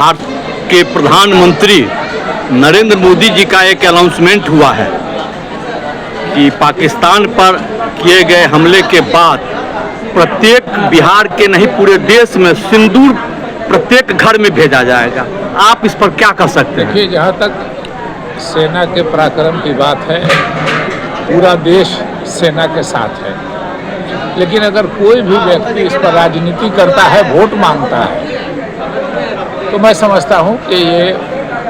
भारत के प्रधानमंत्री नरेंद्र मोदी जी का एक अनाउंसमेंट हुआ है कि पाकिस्तान पर किए गए हमले के बाद प्रत्येक बिहार के नहीं पूरे देश में सिंदूर प्रत्येक घर में भेजा जाएगा। आप इस पर क्या कर सकते हैं? देखिए, जहाँ तक सेना के पराक्रम की बात है, पूरा देश सेना के साथ है। लेकिन अगर कोई भी व्यक्ति इस पर राजनीति करता है, वोट मांगता है, तो मैं समझता हूँ कि ये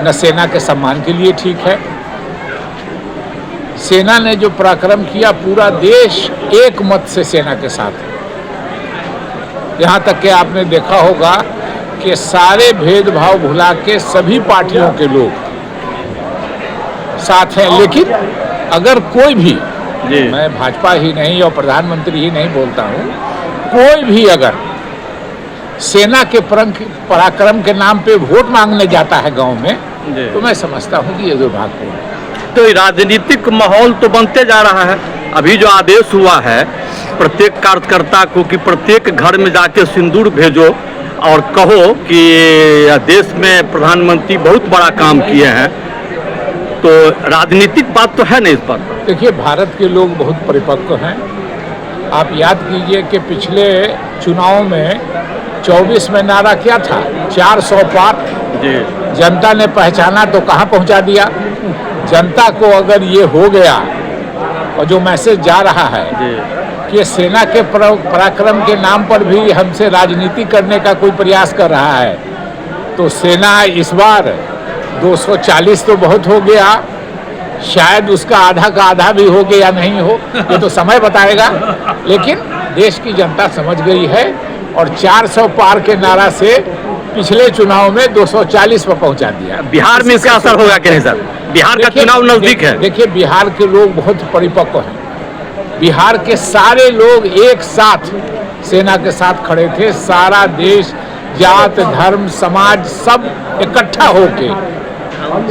न सेना के सम्मान के लिए ठीक है। सेना ने जो पराक्रम किया, पूरा देश एक मत से सेना के साथ है। यहाँ तक कि आपने देखा होगा कि सारे भेदभाव भुला के सभी पार्टियों के लोग साथ हैं। लेकिन अगर कोई भी, मैं भाजपा ही नहीं और प्रधानमंत्री ही नहीं बोलता हूँ, कोई भी अगर सेना के पराक्रम के नाम पे वोट मांगने जाता है गांव में, तो मैं समझता हूँ कि ये दुर्भाग्यपूर्ण है। तो राजनीतिक माहौल तो बनते जा रहा है। अभी जो आदेश हुआ है प्रत्येक कार्यकर्ता को कि प्रत्येक घर में जाके सिंदूर भेजो और कहो कि देश में प्रधानमंत्री बहुत बड़ा काम किए हैं, तो राजनीतिक बात तो है नहीं इस पर। देखिए, भारत के लोग बहुत परिपक्व हैं। आप याद कीजिए कि पिछले चुनाव में 24 में नारा क्या था, 400 पार। जनता ने पहचाना तो कहाँ पहुँचा दिया। जनता को अगर ये हो गया और जो मैसेज जा रहा है कि सेना के पराक्रम के नाम पर भी हमसे राजनीति करने का कोई प्रयास कर रहा है, तो सेना इस बार 240 तो बहुत हो गया, शायद उसका आधा का आधा भी हो गया या नहीं हो, ये तो समय बताएगा। लेकिन देश की जनता समझ गई है और 400 पार के नारा से पिछले चुनाव में 240 पर पहुंचा दिया। बिहार में इसका असर होगा कि नहीं सर? बिहार का चुनाव नजदीक है। देखिए, बिहार के लोग बहुत परिपक्व हैं। बिहार के सारे लोग एक साथ सेना के साथ खड़े थे। सारा देश, जात, धर्म, समाज सब इकट्ठा होके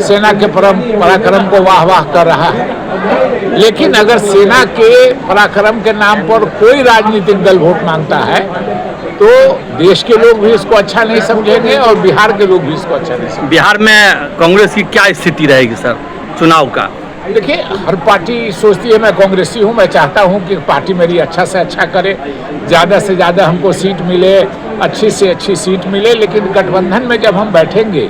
सेना के पराक्रम को वाह वाह कर रहा है। लेकिन अगर सेना के पराक्रम के नाम पर कोई राजनीतिक दल वोट मांगता है, तो देश के लोग भी इसको अच्छा नहीं समझेंगे और बिहार के लोग भी इसको अच्छा नहीं समझेंगे। बिहार में कांग्रेस की क्या स्थिति रहेगी सर चुनाव का? देखिए, हर पार्टी सोचती है मैं कांग्रेसी हूँ, मैं चाहता हूँ कि पार्टी मेरी अच्छा से अच्छा करे, ज़्यादा से ज़्यादा हमको सीट मिले, अच्छी से अच्छी सीट मिले। लेकिन गठबंधन में जब हम बैठेंगे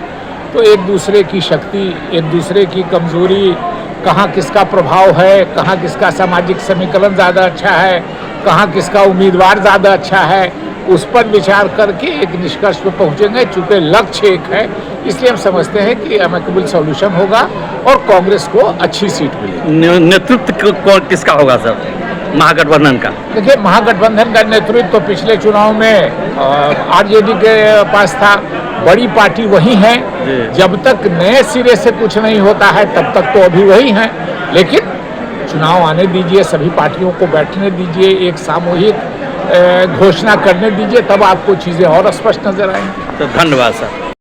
तो एक दूसरे की शक्ति, एक दूसरे की कमजोरी, कहाँ किसका प्रभाव है, कहाँ किसका सामाजिक समीकरण ज़्यादा अच्छा है, कहाँ किसका उम्मीदवार ज़्यादा अच्छा है, उस पर विचार करके एक निष्कर्ष पर पहुँचेंगे। चूँकि लक्ष्य एक है, इसलिए हम समझते हैं कि अमेकेबल सॉल्यूशन होगा और कांग्रेस को अच्छी सीट मिलेगी। नेतृत्व किसका होगा सर महागठबंधन का? देखिए, महागठबंधन का नेतृत्व तो पिछले चुनाव में आरजेडी के पास था। बड़ी पार्टी वही है। जब तक नए सिरे से कुछ नहीं होता है तब तक तो अभी वही है। लेकिन चुनाव आने दीजिए, सभी पार्टियों को बैठने दीजिए, एक सामूहिक घोषणा करने दीजिए, तब आपको चीज़ें और स्पष्ट नजर आएंगी। तो धन्यवाद सर।